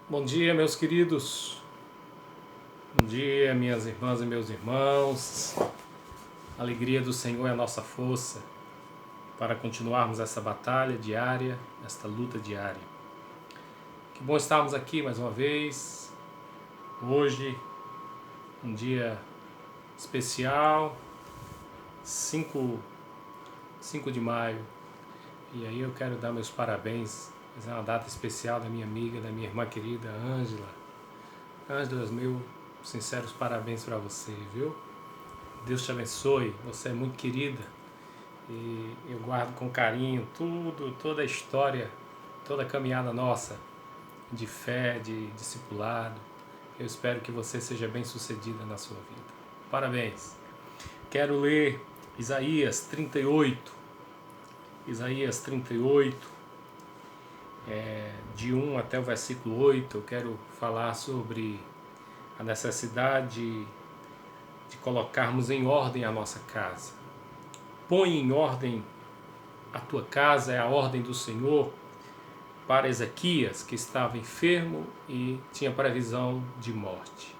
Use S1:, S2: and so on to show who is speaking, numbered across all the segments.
S1: Bom dia, meus queridos. Bom dia, minhas irmãs e meus irmãos. A alegria do Senhor é a nossa força para continuarmos essa batalha diária, esta luta diária. Que bom estarmos aqui mais uma vez. Hoje, um dia especial, 5 de maio. E aí eu quero dar meus parabéns. É uma data especial da minha amiga, da minha irmã querida, Ângela. Ângela, meus sinceros parabéns para você, viu? Deus te abençoe, você é muito querida e eu guardo com carinho toda a história, toda a caminhada nossa de fé, de discipulado. Eu espero que você seja bem sucedida na sua vida. Parabéns! Quero ler Isaías 38. Isaías 38. De 1 até o versículo 8, eu quero falar sobre a necessidade de colocarmos em ordem a nossa casa. Põe em ordem a tua casa, é a ordem do Senhor para Ezequias, que estava enfermo e tinha previsão de morte.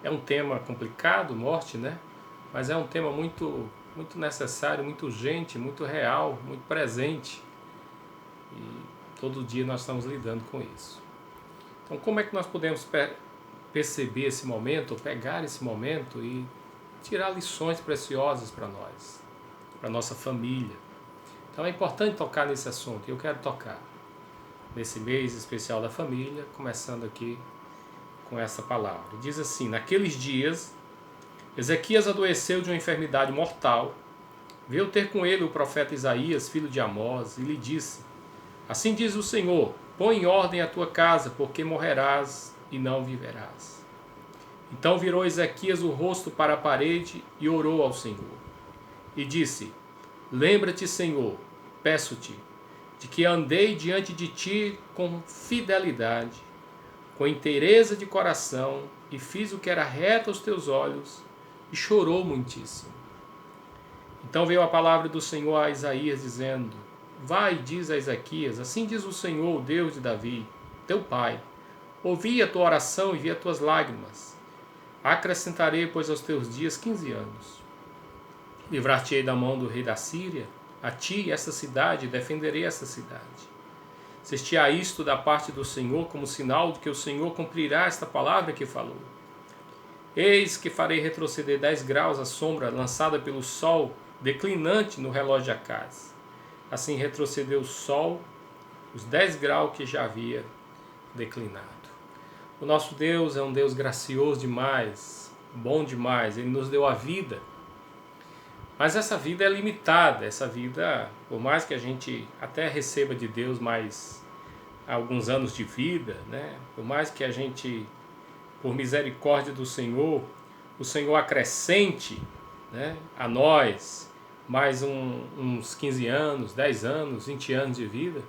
S1: É um tema complicado, morte, né? Mas é um tema muito necessário, muito urgente, muito real, muito presente. E todo dia nós estamos lidando com isso. Então, como é que nós podemos perceber esse momento, ou pegar esse momento e tirar lições preciosas para nós, para nossa família? Então é importante tocar nesse assunto, e eu quero tocar nesse mês especial da família, começando aqui com essa palavra. Diz assim: naqueles dias, Ezequias adoeceu de uma enfermidade mortal. Veio ter com ele o profeta Isaías, filho de Amós, e lhe disse: assim diz o Senhor, põe em ordem a tua casa, porque morrerás e não viverás. Então virou Ezequias o rosto para a parede e orou ao Senhor. E disse: lembra-te, Senhor, peço-te, de que andei diante de ti com fidelidade, com inteireza de coração, e fiz o que era reto aos teus olhos, e chorou muitíssimo. Então veio a palavra do Senhor a Isaías, dizendo: vai, diz a Ezequias, assim diz o Senhor, o Deus de Davi, teu pai, ouvi a tua oração e vi as tuas lágrimas. Acrescentarei, pois, aos teus dias 15 anos. Livrar-te-ei da mão do rei da Síria, a ti e esta cidade, defenderei esta cidade. Ser-te-á isto da parte do Senhor como sinal de que o Senhor cumprirá esta palavra que falou. Eis que farei retroceder 10 graus a sombra lançada pelo sol declinante no relógio de Acaz. Assim retrocedeu o sol, os 10 graus que já havia declinado. O nosso Deus é um Deus gracioso demais, bom demais. Ele nos deu a vida. Mas essa vida é limitada. Essa vida, por mais que a gente até receba de Deus mais alguns anos de vida, né? Por mais que a gente, por misericórdia do Senhor, o Senhor acrescente, né, a nós mais uns 15 anos, 10 anos, 20 anos de vida,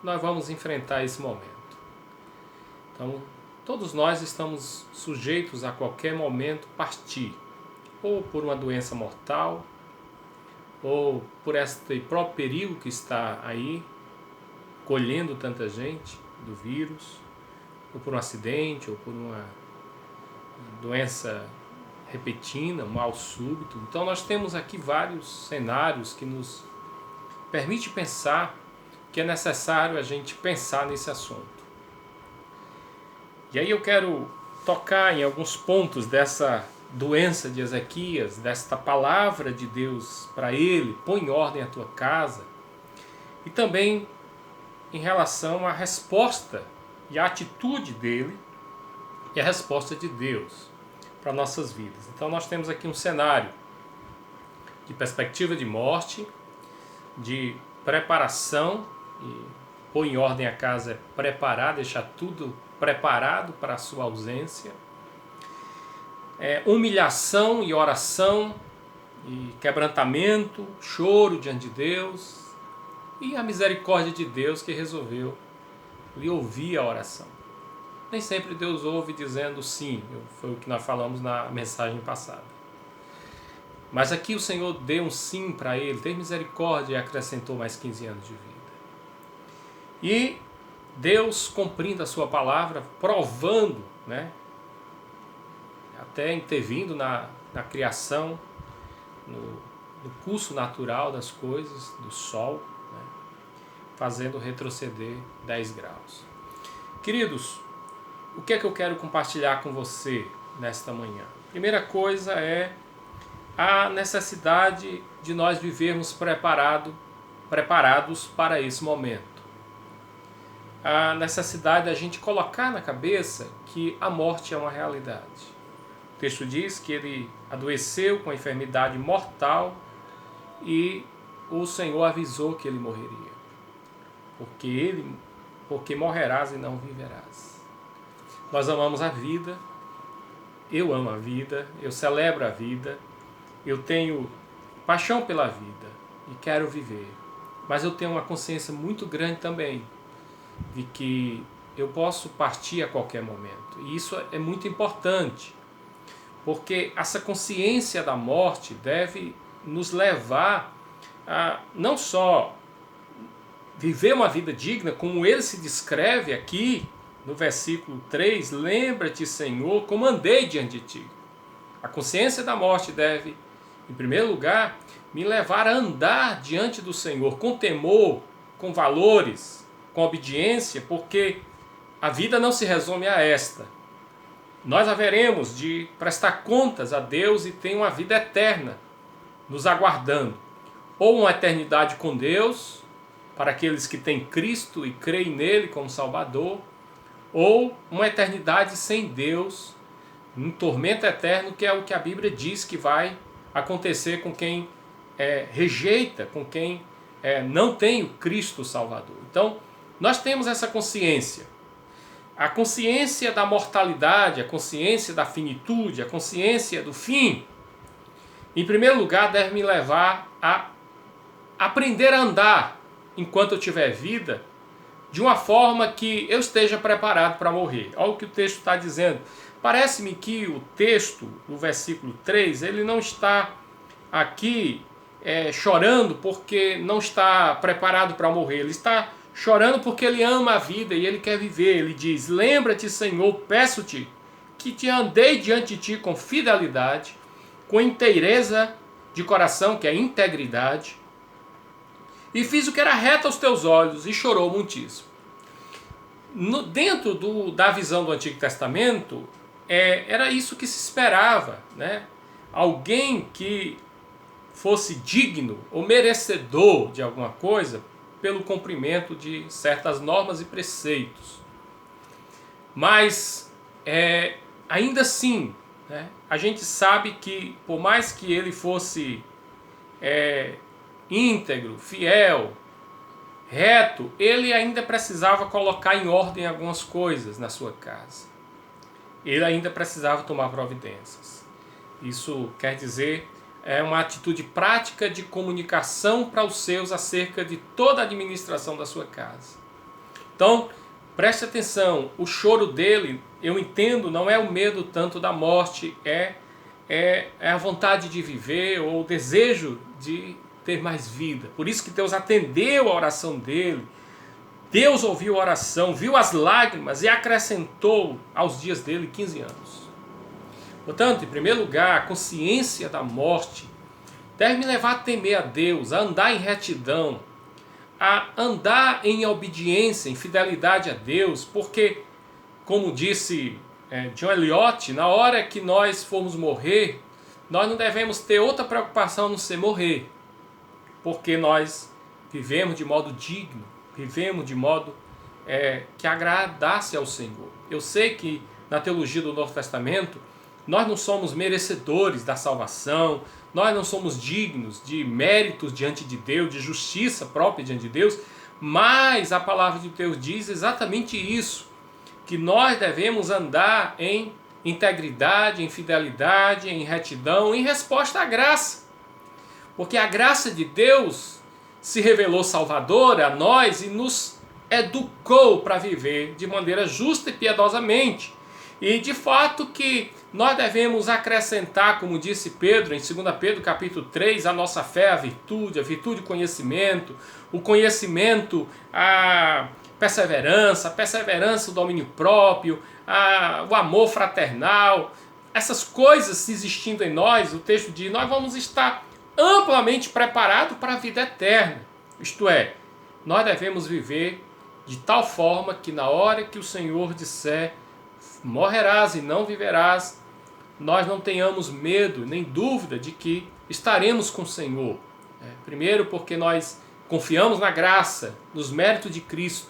S1: nós vamos enfrentar esse momento. Então, todos nós estamos sujeitos a qualquer momento partir, ou por uma doença mortal, ou por este próprio perigo que está aí, colhendo tanta gente do vírus, ou por um acidente, ou por uma doença repentina, um mal súbito. Então nós temos aqui vários cenários que nos permite pensar que é necessário a gente pensar nesse assunto. E aí eu quero tocar em alguns pontos dessa doença de Ezequias, desta palavra de Deus para ele, põe em ordem a tua casa, e também em relação à resposta e à atitude dele e a resposta de Deus para nossas vidas. Então nós temos aqui um cenário de perspectiva de morte, de preparação, e pôr em ordem a casa é preparar, deixar tudo preparado para a sua ausência, humilhação e oração, e quebrantamento, choro diante de Deus, e a misericórdia de Deus que resolveu lhe ouvir a oração. Nem sempre Deus ouve dizendo sim, foi o que nós falamos na mensagem passada. Mas aqui o Senhor deu um sim para ele, teve misericórdia e acrescentou mais 15 anos de vida. E Deus cumprindo a sua palavra, provando, né? Até intervindo na criação, no curso natural das coisas, do Sol, né? Fazendo retroceder 10 graus. Queridos, o que é que eu quero compartilhar com você nesta manhã? Primeira coisa é a necessidade de nós vivermos preparados para esse momento. A necessidade da gente colocar na cabeça que a morte é uma realidade. O texto diz que ele adoeceu com a enfermidade mortal e o Senhor avisou que ele morreria. Porque morrerás e não viverás. Nós amamos a vida, eu amo a vida, eu celebro a vida, eu tenho paixão pela vida e quero viver. Mas eu tenho uma consciência muito grande também de que eu posso partir a qualquer momento. E isso é muito importante, porque essa consciência da morte deve nos levar a não só viver uma vida digna, como ele se descreve aqui no versículo 3, lembra-te, Senhor, como andei diante de ti. A consciência da morte deve, em primeiro lugar, me levar a andar diante do Senhor com temor, com valores, com obediência, porque a vida não se resume a esta. Nós haveremos de prestar contas a Deus e ter uma vida eterna nos aguardando. Ou uma eternidade com Deus, para aqueles que têm Cristo e creem nele como Salvador, ou uma eternidade sem Deus, um tormento eterno, que é o que a Bíblia diz que vai acontecer com quem rejeita, com quem não tem o Cristo Salvador. Então, nós temos essa consciência. A consciência da mortalidade, a consciência da finitude, a consciência do fim, em primeiro lugar, deve me levar a aprender a andar enquanto eu tiver vida, de uma forma que eu esteja preparado para morrer. Olha o que o texto está dizendo. Parece-me que o texto, no versículo 3, ele não está aqui chorando porque não está preparado para morrer. Ele está chorando porque ele ama a vida e ele quer viver. Ele diz, lembra-te, Senhor, peço-te que te andei diante de ti com fidelidade, com inteireza de coração, que é integridade, e fiz o que era reto aos teus olhos, e chorou muitíssimo. Dentro da visão do Antigo Testamento, era isso que se esperava, né? Alguém que fosse digno ou merecedor de alguma coisa pelo cumprimento de certas normas e preceitos. Mas, ainda assim, né, a gente sabe que, por mais que ele fosse íntegro, fiel, reto, ele ainda precisava colocar em ordem algumas coisas na sua casa. Ele ainda precisava tomar providências. Isso quer dizer uma atitude prática de comunicação para os seus acerca de toda a administração da sua casa. Então, preste atenção, o choro dele, eu entendo, não é o medo tanto da morte, é a vontade de viver ou o desejo de ter mais vida. Por isso que Deus atendeu a oração dele. Deus ouviu a oração, viu as lágrimas e acrescentou aos dias dele 15 anos. Portanto, em primeiro lugar, a consciência da morte deve me levar a temer a Deus, a andar em retidão, a andar em obediência, em fidelidade a Deus, porque, como disse John Eliot, na hora que nós formos morrer, nós não devemos ter outra preocupação a não ser morrer, porque nós vivemos de modo digno, vivemos de modo que agradasse ao Senhor. Eu sei que na teologia do Novo Testamento nós não somos merecedores da salvação, nós não somos dignos de méritos diante de Deus, de justiça própria diante de Deus, mas a palavra de Deus diz exatamente isso, que nós devemos andar em integridade, em fidelidade, em retidão, em resposta à graça. Porque a graça de Deus se revelou salvadora a nós e nos educou para viver de maneira justa e piedosamente. E de fato que nós devemos acrescentar, como disse Pedro, em 2 Pedro capítulo 3, a nossa fé, a virtude o conhecimento perseverança, o domínio próprio, o amor fraternal, essas coisas se existindo em nós, o texto diz, nós vamos estar amplamente preparados para a vida eterna. Isto é, nós devemos viver de tal forma que na hora que o Senhor disser, morrerás e não viverás, nós não tenhamos medo nem dúvida de que estaremos com o Senhor. Primeiro, porque nós confiamos na graça, nos méritos de Cristo.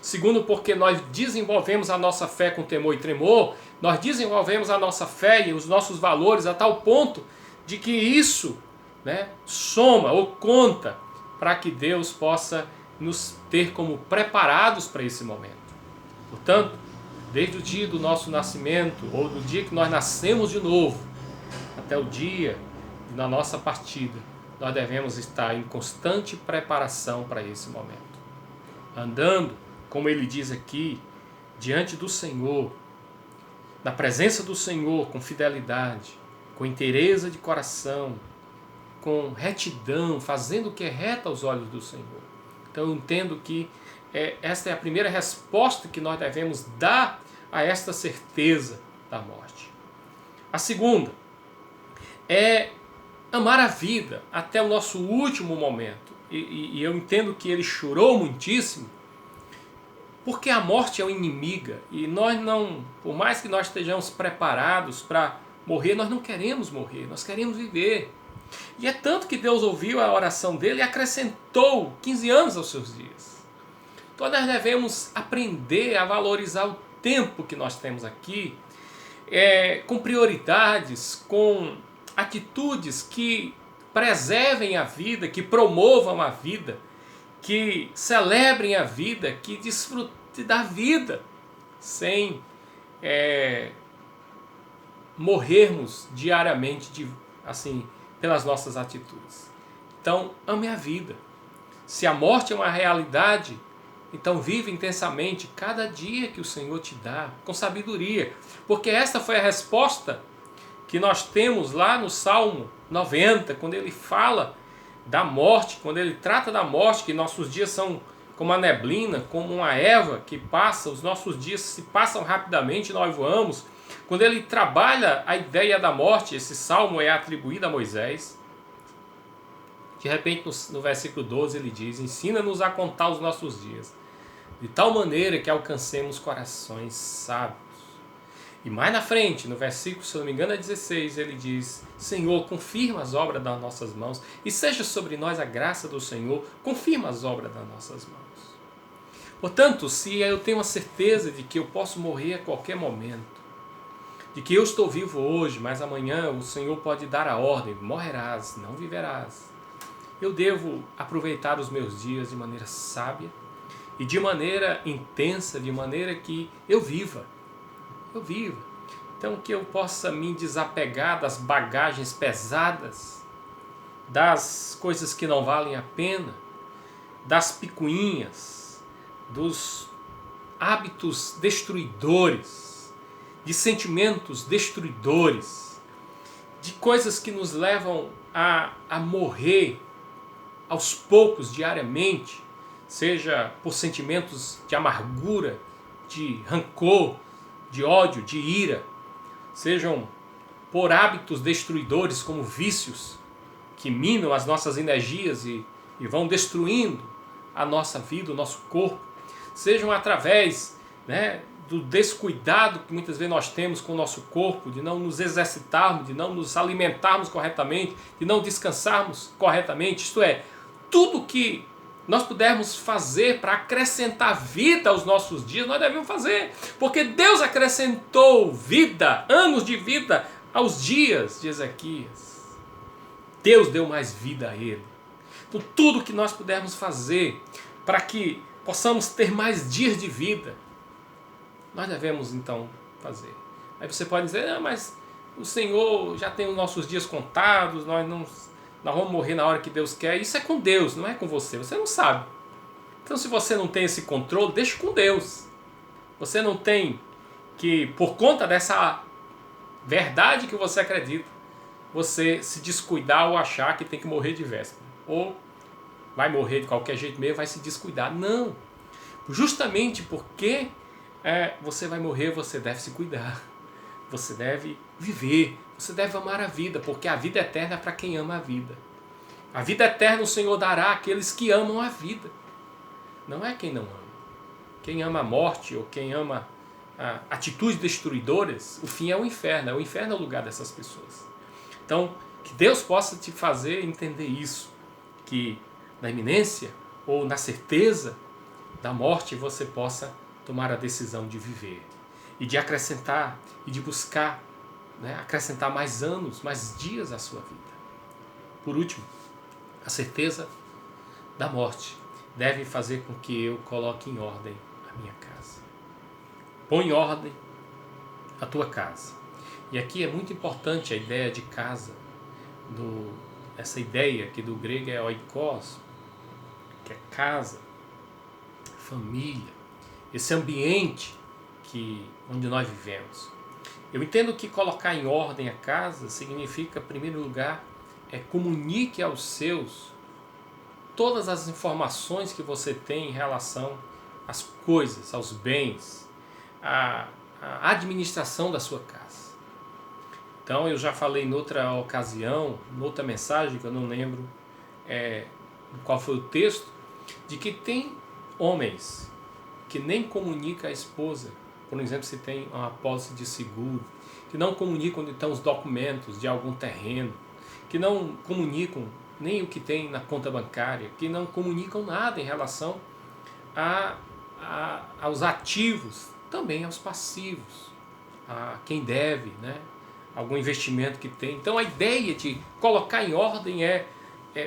S1: Segundo, porque nós desenvolvemos a nossa fé com temor e tremor. Nós desenvolvemos a nossa fé e os nossos valores a tal ponto de que isso, soma ou conta para que Deus possa nos ter como preparados para esse momento. Portanto, desde o dia do nosso nascimento, ou do dia que nós nascemos de novo, até o dia da nossa partida, nós devemos estar em constante preparação para esse momento. Andando, como ele diz aqui, diante do Senhor, na presença do Senhor, com fidelidade, com inteireza de coração, com retidão, fazendo o que é reto aos olhos do Senhor. Então eu entendo que esta é a primeira resposta que nós devemos dar a esta certeza da morte. A segunda é amar a vida até o nosso último momento. E eu entendo que ele chorou muitíssimo, porque a morte é uma inimiga. E nós não, por mais que nós estejamos preparados para morrer, nós não queremos morrer, nós queremos viver. E é tanto que Deus ouviu a oração dele e acrescentou 15 anos aos seus dias. Então nós devemos aprender a valorizar o tempo que nós temos aqui, com prioridades, com atitudes que preservem a vida, que promovam a vida, que celebrem a vida, que desfrutem da vida, sem morrermos diariamente assim, pelas nossas atitudes. Então, ame a vida. Se a morte é uma realidade, então vive intensamente cada dia que o Senhor te dá, com sabedoria. Porque esta foi a resposta que nós temos lá no Salmo 90, quando ele fala da morte, quando ele trata da morte, que nossos dias são como a neblina, como uma erva que passa, os nossos dias se passam rapidamente, nós voamos. Quando ele trabalha a ideia da morte, esse salmo é atribuído a Moisés. De repente, no versículo 12, ele diz, ensina-nos a contar os nossos dias, de tal maneira que alcancemos corações sábios. E mais na frente, no versículo, se eu não me engano, é 16, ele diz, Senhor, confirma as obras das nossas mãos, e seja sobre nós a graça do Senhor, confirma as obras das nossas mãos. Portanto, se eu tenho a certeza de que eu posso morrer a qualquer momento, de que eu estou vivo hoje, mas amanhã o Senhor pode dar a ordem, morrerás, não viverás. Eu devo aproveitar os meus dias de maneira sábia e de maneira intensa, de maneira que eu viva. Então que eu possa me desapegar das bagagens pesadas, das coisas que não valem a pena, das picuinhas, dos hábitos destruidores, de sentimentos destruidores, de coisas que nos levam a morrer aos poucos, diariamente, seja por sentimentos de amargura, de rancor, de ódio, de ira, sejam por hábitos destruidores como vícios que minam as nossas energias e vão destruindo a nossa vida, o nosso corpo, sejam através do descuidado que muitas vezes nós temos com o nosso corpo, de não nos exercitarmos, de não nos alimentarmos corretamente, de não descansarmos corretamente, isto é, tudo que nós pudermos fazer para acrescentar vida aos nossos dias, nós devemos fazer. Porque Deus acrescentou vida, anos de vida, aos dias de Ezequias. Deus deu mais vida a ele. Então tudo que nós pudermos fazer para que possamos ter mais dias de vida, nós devemos então fazer. Aí você pode dizer, mas o Senhor já tem os nossos dias contados, nós vamos morrer na hora que Deus quer. Isso é com Deus, não é com você. Você não sabe. Então se você não tem esse controle, deixa com Deus. Você não tem que, por conta dessa verdade que você acredita, você se descuidar ou achar que tem que morrer de véspera. Ou vai morrer de qualquer jeito mesmo, vai se descuidar. Não. Justamente porque você vai morrer, você deve se cuidar. Você deve viver, você deve amar a vida, porque a vida eterna é para quem ama a vida. A vida eterna o Senhor dará àqueles que amam a vida. Não é quem não ama. Quem ama a morte ou quem ama atitudes destruidoras, o fim é o inferno. O inferno é o lugar dessas pessoas. Então, que Deus possa te fazer entender isso. Que na iminência ou na certeza da morte você possa tomar a decisão de viver. E de acrescentar e de buscar, né, acrescentar mais anos, mais dias à sua vida. Por último, a certeza da morte deve fazer com que eu coloque em ordem a minha casa. Põe em ordem a tua casa. E aqui é muito importante a ideia de casa. Essa ideia que do grego é oikos, que é casa, família, esse ambiente onde nós vivemos. Eu entendo que colocar em ordem a casa significa, em primeiro lugar, comunique aos seus todas as informações que você tem em relação às coisas, aos bens, à administração da sua casa. Então eu já falei em outra ocasião, em outra mensagem, que eu não lembro qual foi o texto, de que tem homens que nem comunicam à esposa, por exemplo, se tem uma apólice de seguro, que não comunicam onde estão os documentos de algum terreno, que não comunicam nem o que tem na conta bancária, que não comunicam nada em relação aos ativos, também aos passivos, a quem deve, né? Algum investimento que tem. Então a ideia de colocar em ordem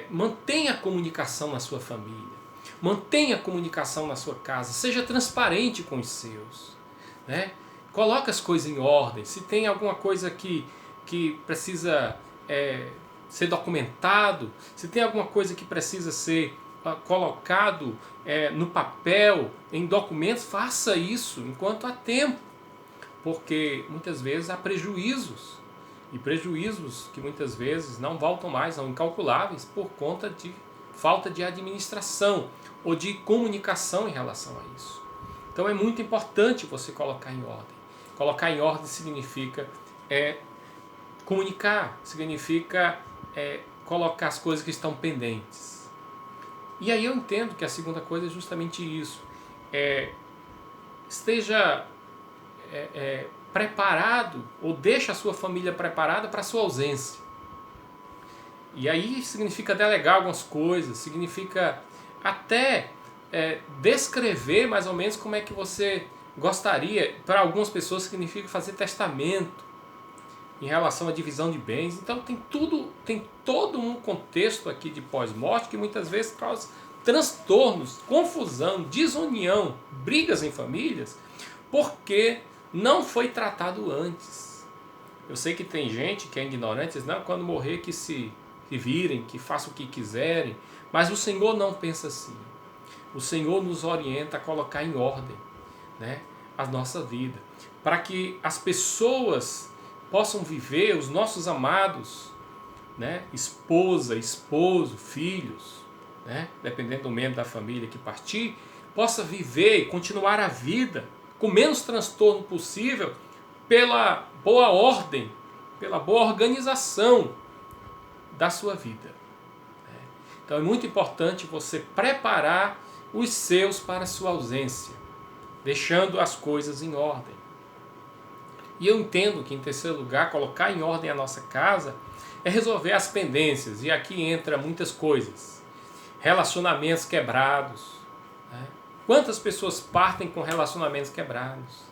S1: mantenha a comunicação na sua família, mantenha a comunicação na sua casa, seja transparente com os seus, né? Coloque as coisas em ordem. Se tem alguma coisa que precisa ser documentado, se tem alguma coisa que precisa ser colocado no papel, em documentos, faça isso enquanto há tempo, porque muitas vezes há prejuízos, e prejuízos que muitas vezes não voltam mais, são incalculáveis por conta de falta de administração ou de comunicação em relação a isso. Então é muito importante você colocar em ordem. Colocar em ordem significa comunicar, significa colocar as coisas que estão pendentes. E aí eu entendo que a segunda coisa é justamente isso. Esteja preparado, ou deixe a sua família preparada para a sua ausência. E aí significa delegar algumas coisas, significa até descrever mais ou menos como é que você gostaria. Para algumas pessoas significa fazer testamento em relação à divisão de bens. Então tem todo um contexto aqui de pós-morte que muitas vezes causa transtornos, confusão, desunião, brigas em famílias, porque não foi tratado antes. Eu sei que tem gente que é ignorante, não, quando morrer que se virem, que façam o que quiserem, mas o Senhor não pensa assim. O Senhor nos orienta a colocar em ordem, né, a nossa vida, para que as pessoas possam viver, os nossos amados, né, esposa, esposo, filhos, né, dependendo do membro da família que partir, possa viver e continuar a vida com menos transtorno possível pela boa ordem, pela boa organização da sua vida. Então é muito importante você preparar os seus para a sua ausência, deixando as coisas em ordem. E eu entendo que, em terceiro lugar, colocar em ordem a nossa casa é resolver as pendências. E aqui entra muitas coisas. Relacionamentos quebrados, né? Quantas pessoas partem com relacionamentos quebrados?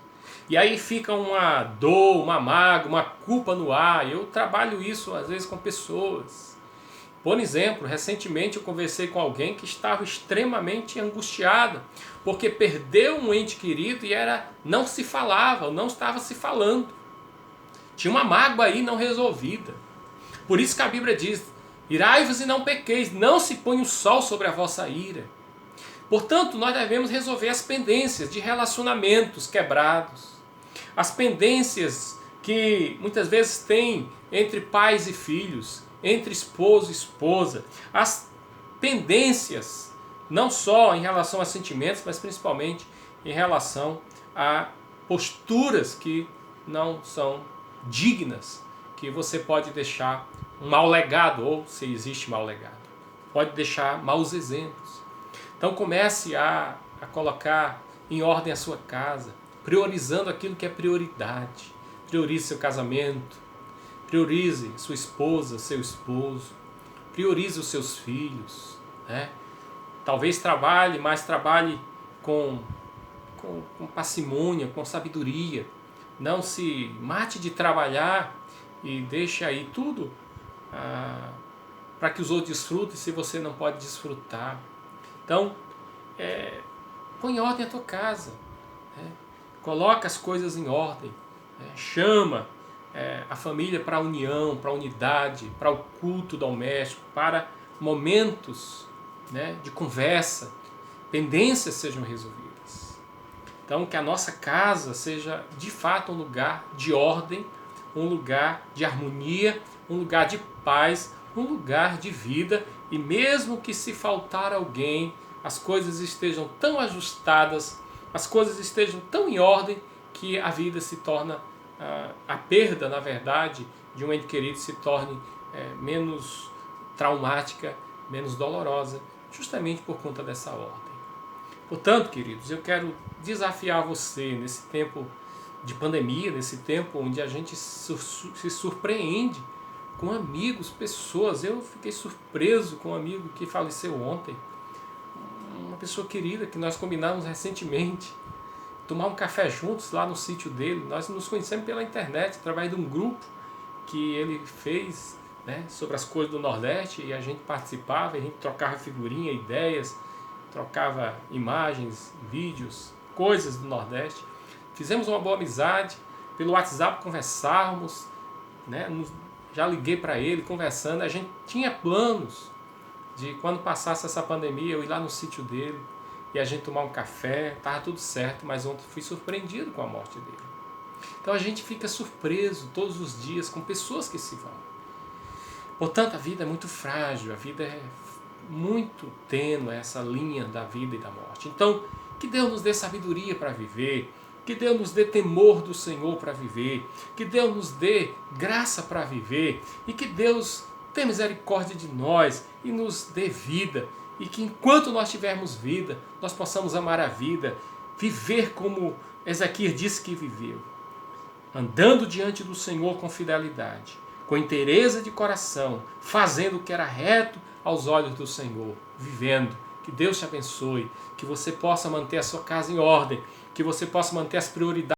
S1: E aí fica uma dor, uma mágoa, uma culpa no ar. Eu trabalho isso às vezes com pessoas. Por exemplo, recentemente eu conversei com alguém que estava extremamente angustiada, porque perdeu um ente querido e não se falava, não estava se falando. Tinha uma mágoa aí não resolvida. Por isso que a Bíblia diz: irai-vos e não pequeis, não se põe o sol sobre a vossa ira. Portanto, nós devemos resolver as pendências de relacionamentos quebrados, as pendências que muitas vezes tem entre pais e filhos, entre esposo e esposa, as pendências não só em relação a sentimentos, mas principalmente em relação a posturas que não são dignas, que você pode deixar um mau legado, ou se existe mau legado, pode deixar maus exemplos. Então comece a colocar em ordem a sua casa, priorizando aquilo que é prioridade. Priorize seu casamento, priorize sua esposa, seu esposo, priorize os seus filhos, né? Talvez trabalhe, mas trabalhe com parcimônia, com sabedoria. Não se mate de trabalhar e deixe aí tudo para que os outros desfrutem se você não pode desfrutar. Então, põe em ordem a tua casa, né? Coloca as coisas em ordem, né? Chama a família para a união, para a unidade, para o culto doméstico, para momentos, né, de conversa, pendências sejam resolvidas. Então, que a nossa casa seja de fato um lugar de ordem, um lugar de harmonia, um lugar de paz, um lugar de vida, e mesmo que se faltar alguém, as coisas estejam tão ajustadas, as coisas estejam tão em ordem, que a vida se torna, a perda, na verdade, de um ente querido se torne menos traumática, menos dolorosa, justamente por conta dessa ordem. Portanto, queridos, eu quero desafiar você nesse tempo de pandemia, nesse tempo onde a gente se surpreende com amigos, pessoas. Eu fiquei surpreso com um amigo que faleceu ontem, uma pessoa querida que nós combinamos recentemente, tomar um café juntos lá no sítio dele. Nós nos conhecemos pela internet, através de um grupo que ele fez, né, sobre as coisas do Nordeste, e a gente participava, a gente trocava figurinha, ideias, trocava imagens, vídeos, coisas do Nordeste. Fizemos uma boa amizade, pelo WhatsApp conversávamos, né, já liguei para ele, conversando. A gente tinha planos de, quando passasse essa pandemia, eu ir lá no sítio dele e a gente tomar um café. Estava tudo certo, mas ontem fui surpreendido com a morte dele. Então a gente fica surpreso todos os dias com pessoas que se vão. Portanto, a vida é muito frágil, a vida é muito tênue, essa linha da vida e da morte. Então, que Deus nos dê sabedoria para viver, que Deus nos dê temor do Senhor para viver, que Deus nos dê graça para viver, e que Deus tenha misericórdia de nós e nos dê vida, e que enquanto nós tivermos vida, nós possamos amar a vida, viver como Ezequias disse que viveu, andando diante do Senhor com fidelidade, com inteireza de coração, fazendo o que era reto aos olhos do Senhor, vivendo. Que Deus te abençoe, que você possa manter a sua casa em ordem, que você possa manter as prioridades